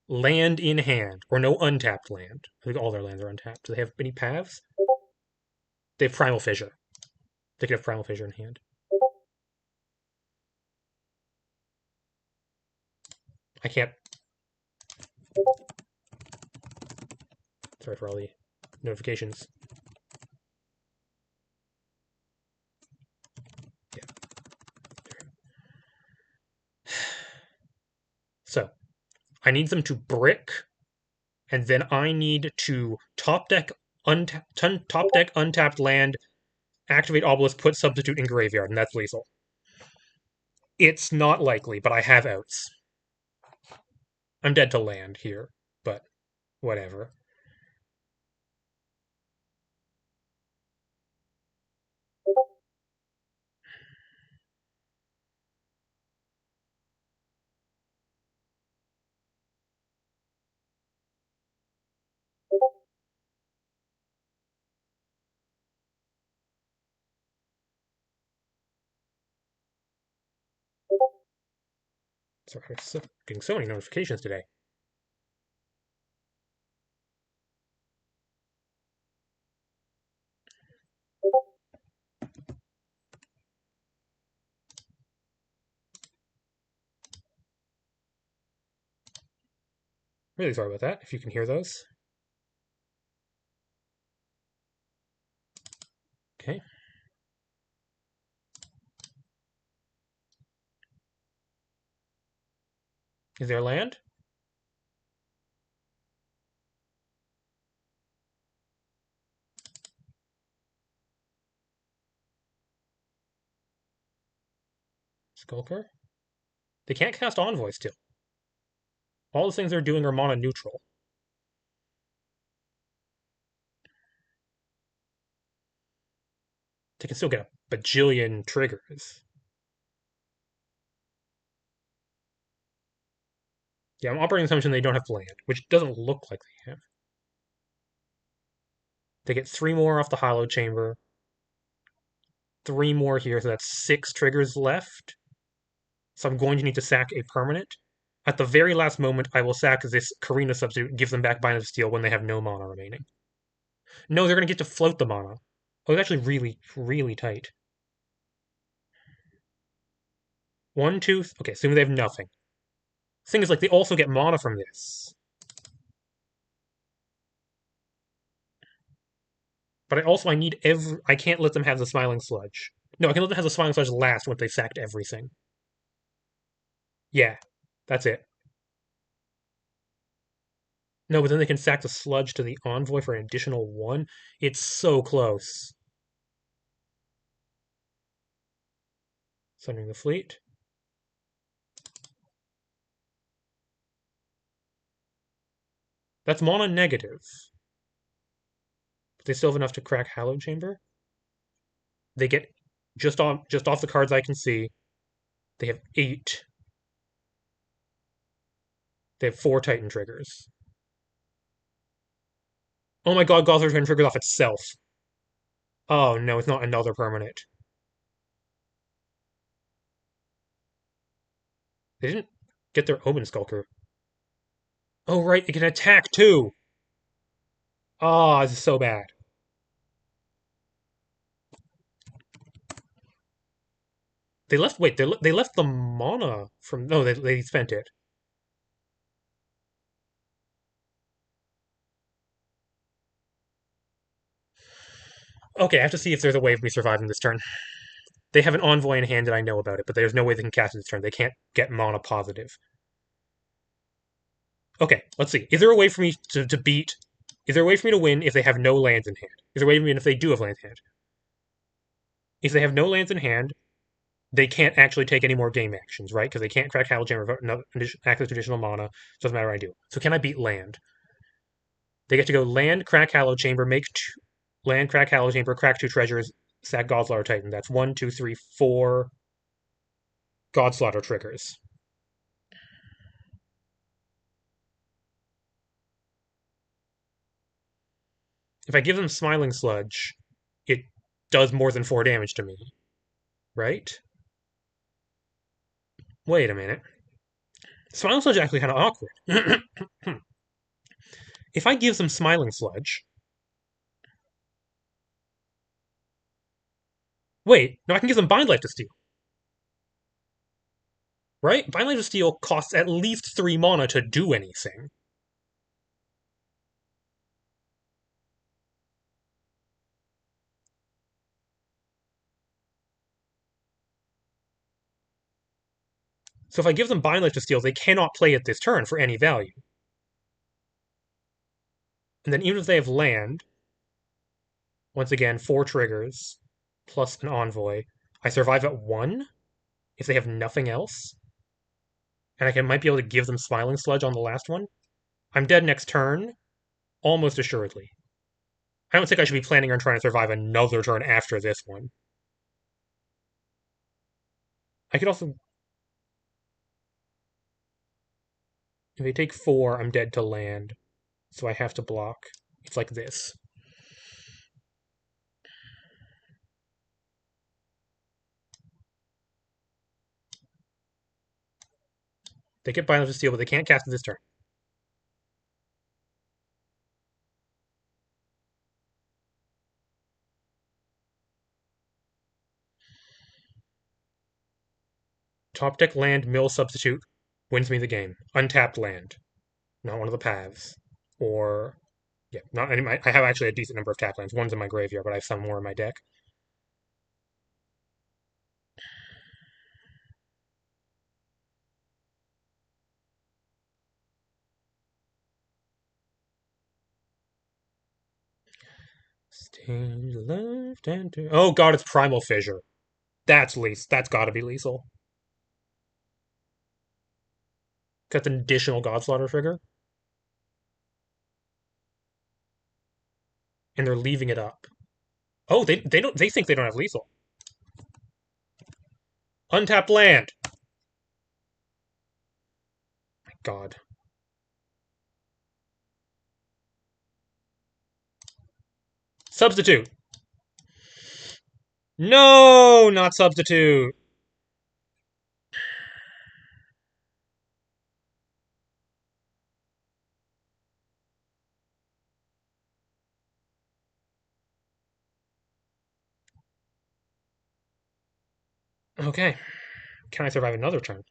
land in hand or no untapped land. I think all their lands are untapped. Do they have any paths? They have Primal Fissure. They could have Primal Fissure in hand. I can't. Sorry for all the notifications. Yeah. So, I need them to brick, and then I need to top deck untapped land, activate obelisk, put substitute in graveyard, and that's lethal. It's not likely, but I have outs. I'm dead to land here, but whatever. Sorry, I'm getting so many notifications today. Really sorry about that, if you can hear those. Okay. Is there land? Skulker? They can't cast Envoy still. All the things they're doing are mana neutral. They can still get a bajillion triggers. Yeah, I'm operating assumption they don't have land, which doesn't look like they have. They get 3 more off the Hollow Chamber. 3 more here, so that's 6 triggers left. So I'm going to need to sack a permanent. At the very last moment, I will sack this Karina substitute and give them back Bind of Steel when they have no mana remaining. No, they're going to get to float the mana. Oh, it's actually really, really tight. 1, 2. Okay, assuming they have nothing. Thing is, like, they also get mana from this. But I need I can't let them have the Smiling Sludge. No, I can let them have the Smiling Sludge last once they've sacked everything. Yeah, that's it. No, but then they can sack the Sludge to the Envoy for an additional 1. It's so close. Sending the fleet. That's mana negative. But they still have enough to crack Hallowed Chamber. They get just off the cards I can see. They have 8. They have 4 Titan triggers. Oh my god, Gosler's Titan triggers off itself. Oh no, it's not another permanent. They didn't get their Omen Skulker. Oh right, it can attack too. Oh, this is so bad. They left. Wait, they left the mana from. No, they spent it. Okay, I have to see if there's a way of me surviving this turn. They have an envoy in hand and I know about it, but there's no way they can cast it this turn. They can't get mana positive. Okay, let's see. Is there a way for me to beat? Is there a way for me to win if they have no lands in hand? Is there a way for me if they do have lands in hand? If they have no lands in hand, they can't actually take any more game actions, right? Because they can't crack Hallowed Chamber without no access to additional mana. Doesn't matter what I do. So can I beat land? They get to go land, crack Hallowed Chamber, make land, crack Hallowed Chamber, crack 2 treasures, sack Godslaughter Titan. That's 1, 2, 3, 4 Godslaughter triggers. If I give them Smiling Sludge, it does more than 4 damage to me, right? Wait a minute. Smiling Sludge is actually kind of awkward. If I give them Smiling Sludge, wait, no, I can give them Bind Life to Steal. Right? Violence of Steel costs at least 3 mana to do anything. So if I give them Violence of Steel, they cannot play it this turn for any value. And then even if they have land, once again, 4 triggers, plus an Envoy, I survive at 1 if they have nothing else. And might be able to give them Smiling Sludge on the last one. I'm dead next turn, almost assuredly. I don't think I should be planning on trying to survive another turn after this one. I could also... If they take 4, I'm dead to land. So I have to block. It's like this. They get Violence of Steel, but they can't cast it this turn. Top deck land, mill substitute, wins me the game. Untapped land. Not one of the paths. Or... Yeah, not any, I have actually a decent number of tap lands. One's in my graveyard, but I have some more in my deck. Stay left and... Oh god, it's Primal Fissure. That's gotta be lethal. Got an additional Godslaughter trigger. And they're leaving it up. Oh, they think they don't have lethal. Untapped land. My god. Substitute. No, not substitute. Okay. Can I survive another turn?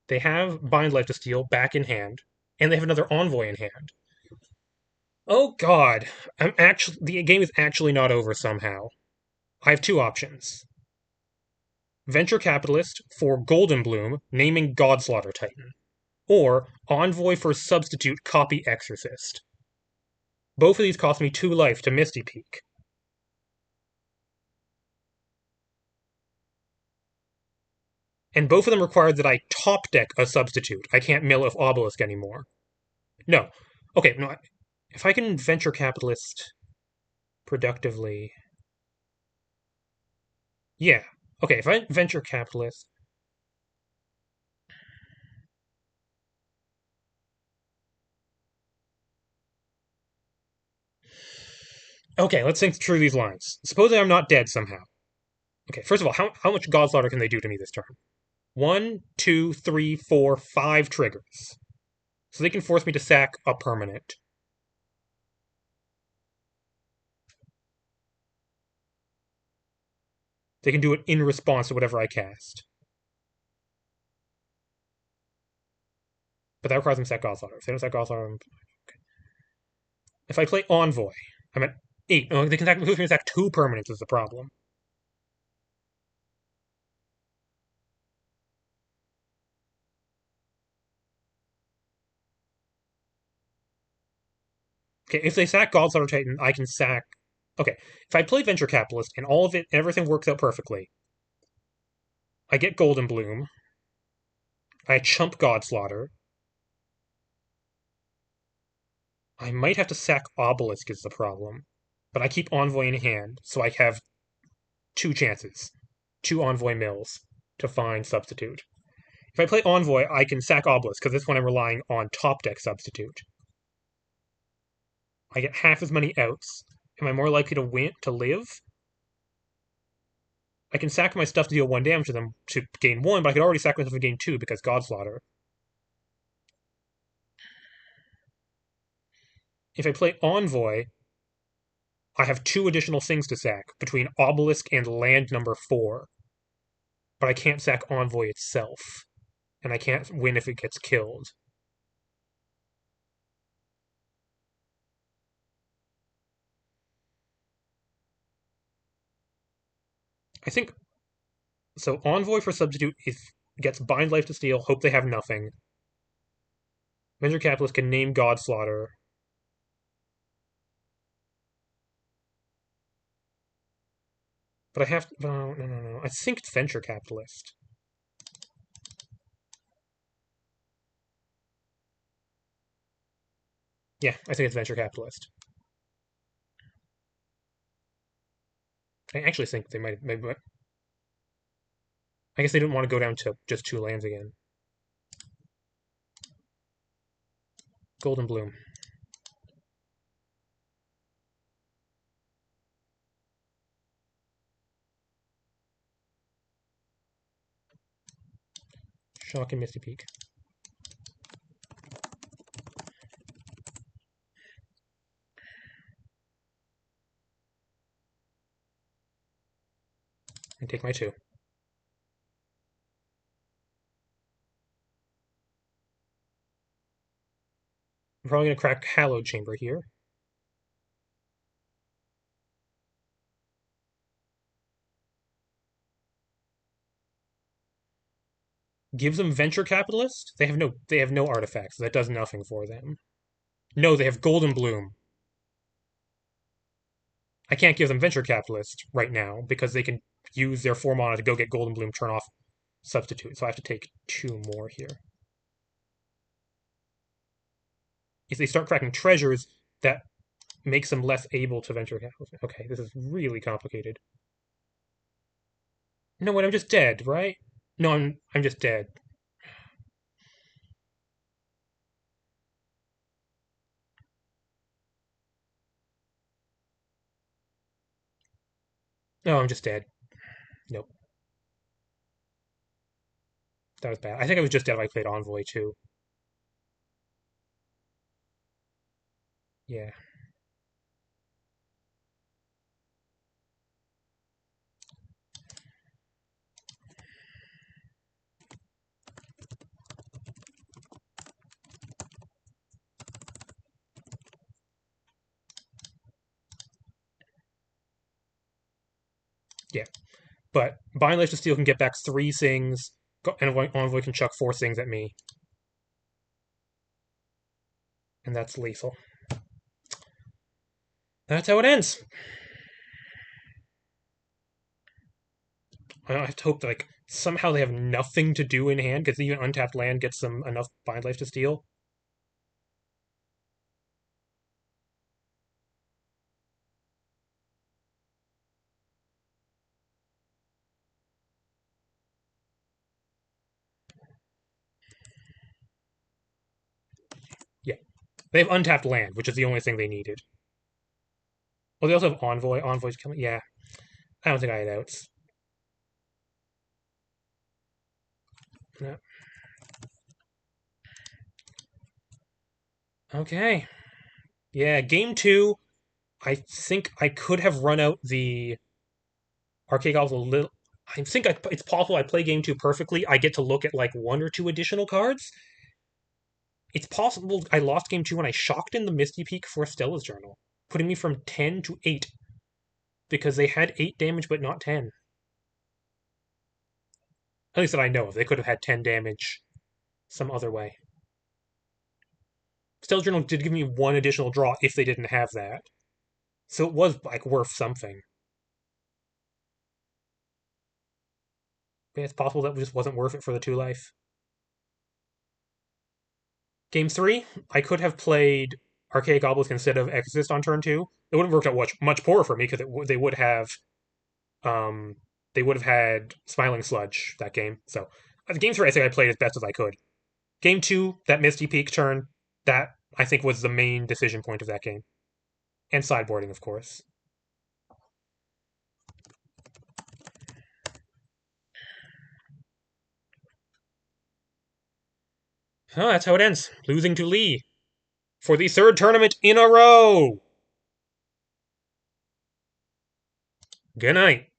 They have Bind Life to Steel back in hand, and they have another Envoy in hand. Oh god. The game is actually not over somehow. I have 2 options. Venture Capitalist for Golden Bloom, naming Godslaughter Titan. Or Envoy for Substitute, copy Exorcist. Both of these cost me 2 life to Misty Peak. And both of them require that I top deck a substitute. I can't mill of Obelisk anymore. No. Okay, no. If I can Venture Capitalist productively... Yeah. Okay, if I Venture Capitalist... Okay, let's think through these lines. Supposing I'm not dead somehow. Okay, first of all, how much Godslaughter can they do to me this turn? 1, 2, 3, 4, 5 triggers. So they can force me to sack a permanent. They can do it in response to whatever I cast. But that requires them to sack Godslaughter. If they don't sack Godslaughter, I'm... Okay. If I play Envoy, I'm at 8. Oh, they can sack 2 permanents is the problem. Okay, if they sack Godslaughter Titan, I can sack... Okay, if I play Venture Capitalist and all of it, everything works out perfectly, I get Golden Bloom, I chump Godslaughter, I might have to sack Obelisk is the problem, but I keep Envoy in hand, so I have 2 chances, 2 Envoy mills to find Substitute. If I play Envoy, I can sack Obelisk, because this one I'm relying on top deck Substitute. I get half as many outs. Am I more likely to live? I can sack my stuff to deal 1 damage to them to gain 1, but I could already sack myself to gain 2 because Godslaughter. If I play Envoy, I have 2 additional things to sack between Obelisk and Land number 4, but I can't sack Envoy itself, and I can't win if it gets killed. I think so. Envoy for substitute gets Bind Life to Steal. Hope they have nothing. Venture Capitalist can name Godslaughter. But I have to. No, no, no, no. I think it's Venture Capitalist. Yeah, I think it's Venture Capitalist. I actually think they might. Maybe. I guess they didn't want to go down to just 2 lands again. Golden Bloom. Shock and Misty Peak. And take my 2. I'm probably going to crack Hallowed Chamber here. Gives them Venture Capitalist. They have no artifacts. That does nothing for them. No, they have Golden Bloom. I can't give them Venture Capitalist right now because they can use their 4 mana to go get Golden Bloom, turn off Substitute. So I have to take 2 more here. If they start cracking treasures, that makes them less able to Venture Capitalist. Okay, this is really complicated. No, wait, I'm just dead, right? No, I'm just dead. No, I'm just dead. Nope. That was bad. I think I was just dead if I played Envoy too. Yeah. Yeah. But Bind Life to Steel can get back 3 things, and Envoy can chuck 4 things at me. And that's lethal. That's how it ends. I have to hope that like somehow they have nothing to do in hand, because even untapped land gets them enough Bind Life to Steal. Yeah. They have untapped land, which is the only thing they needed. Well, they also have Envoy. Envoy's coming. Yeah. I don't think I had outs. No. Okay. Yeah, game 2, I think I could have run out the Arcade Goblins a little. I think it's possible I play game 2 perfectly. I get to look at like 1 or 2 additional cards. It's possible I lost game 2 when I shocked in the Misty Peak for Stella's Journal, putting me from 10 to 8 because they had 8 damage but not 10. At least that I know of. They could have had 10 damage some other way. Stella's Journal did give me 1 additional draw if they didn't have that. So it was like worth something. But it's possible that just wasn't worth it for the 2 life. Game 3, I could have played Archaic Obelisk instead of Exorcist on turn 2. It would have worked out much poorer for me because they would have um, they would have had Smiling Sludge that game. So game 3, I think I played as best as I could. Game 2, that Misty Peak turn, that I think was the main decision point of that game, and sideboarding, of course. Oh, that's how it ends. Losing to Lee for the 3rd tournament in a row. Good night.